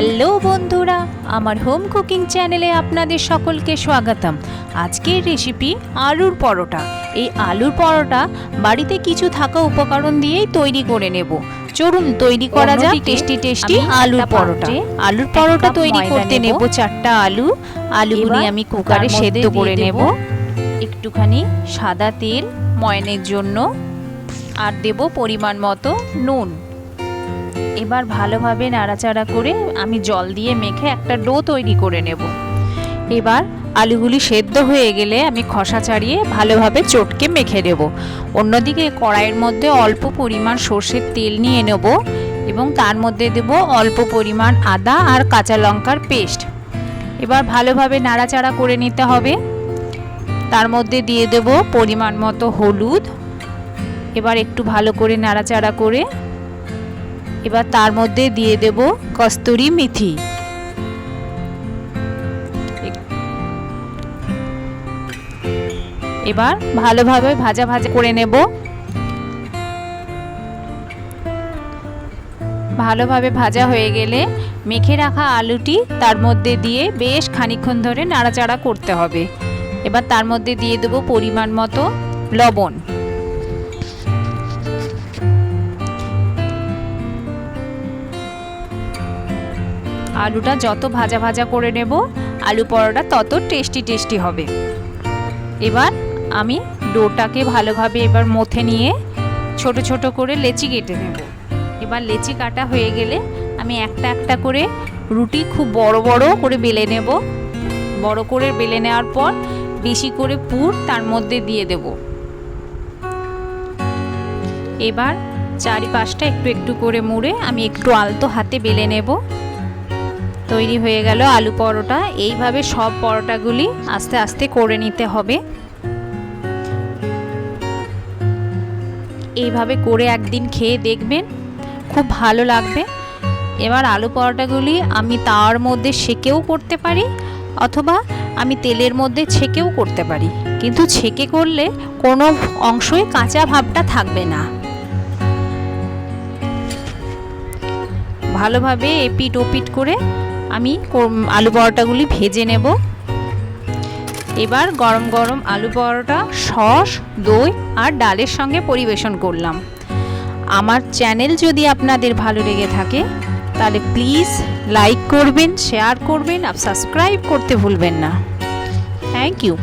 Hello বন্ধুরা, আমার home cooking চ্যানেলে আপনাদের সকলকে স্বাগতম। আজকের রেসিপি আলুর পরোটা। এই আলুর পরোটা বাড়িতে কিছু থাকা উপকরণ দিয়েই তৈরি করে নেব। চলুন তৈরি করা যাক টেস্টি আলুর পরোটা। আলুর পরোটা তৈরি করতে নেব 4টা আলু। আলুগুলি আমি কুকারে সেদ্ধ করে নেব। একটুখানি সাদা তেল ময়নের জন্য, আর দেব পরিমাণ মতো নুন। এবার ভালোভাবে নাড়াচাড়া করে আমি জল দিয়ে মেখে একটা ডো তৈরি করে নেব। এবার আলুগুলি সেদ্ধ হয়ে গেলে আমি খোসা ছাড়িয়ে ভালোভাবে চটকে মেখে দেব। অন্যদিকে কড়াইয়ের মধ্যে অল্প পরিমাণ সর্ষের তেল নিয়ে নেব এবং তার মধ্যে দেব অল্প পরিমাণ আদা আর কাঁচা লঙ্কার পেস্ট। এবার ভালোভাবে নাড়াচাড়া করে নিতে হবে। তার মধ্যে দিয়ে দেব পরিমাণ মতো হলুদ। এবার একটু ভালো করে নাড়াচাড়া করে এবার তার মধ্যে দিয়ে দেব কস্তুরি মেথি। এবার ভালোভাবে ভাজা করে নেব। ভালোভাবে ভাজা হয়ে গেলে মেখে রাখা আলুটি তার মধ্যে দিয়ে বেশ খানিকক্ষণ ধরে নাড়াচাড়া করতে হবে। এবার তার মধ্যে দিয়ে দেব পরিমাণ মতো লবণ। আলুটা যত ভাজা করে নেব আলু পরোটা তত টেস্টি হবে। এবার আমি ডোটাকে ভালোভাবে এবার মথে নিয়ে ছোট ছোট করে লেচি কেটে নেব। এবার লেচি কাটা হয়ে গেলে আমি একটা করে রুটি খুব বড় করে বেলে নেব। বড় করে বেলে নেওয়ার পর বেশি করে পুর তার মধ্যে দিয়ে দেব। এবার চারিপাশটা একটু করে মুড়ে আমি একটু আলতো হাতে বেলে নেব। তৈরি হয়ে গেল আলু পরোটা। এইভাবে সব পরোটাগুলি আস্তে আস্তে করে নিতে হবে। এইভাবে করে একদিন খেয়ে দেখবেন, খুব ভালো লাগবে। এবার আলু পরোটাগুলি আমি তাওয়ার মধ্যে সেকেও করতে পারি অথবা আমি তেলের মধ্যে ছেঁকেও করতে পারি, কিন্তু ছেঁকে করলে কোনো অংশই কাঁচা ভাবটা থাকবে না। ভালোভাবে এপিট ওপিট করে আমি আলু পরোটাগুলি ভেজে নেব। এবার গরম আলু পরোটা সস, দই আর ডালের সঙ্গে পরিবেশন করলাম। আমার চ্যানেল যদি আপনাদের ভালো লেগে থাকে তাহলে প্লিজ লাইক করবেন, শেয়ার করবেন আর সাবস্ক্রাইব করতে ভুলবেন না। Thank you.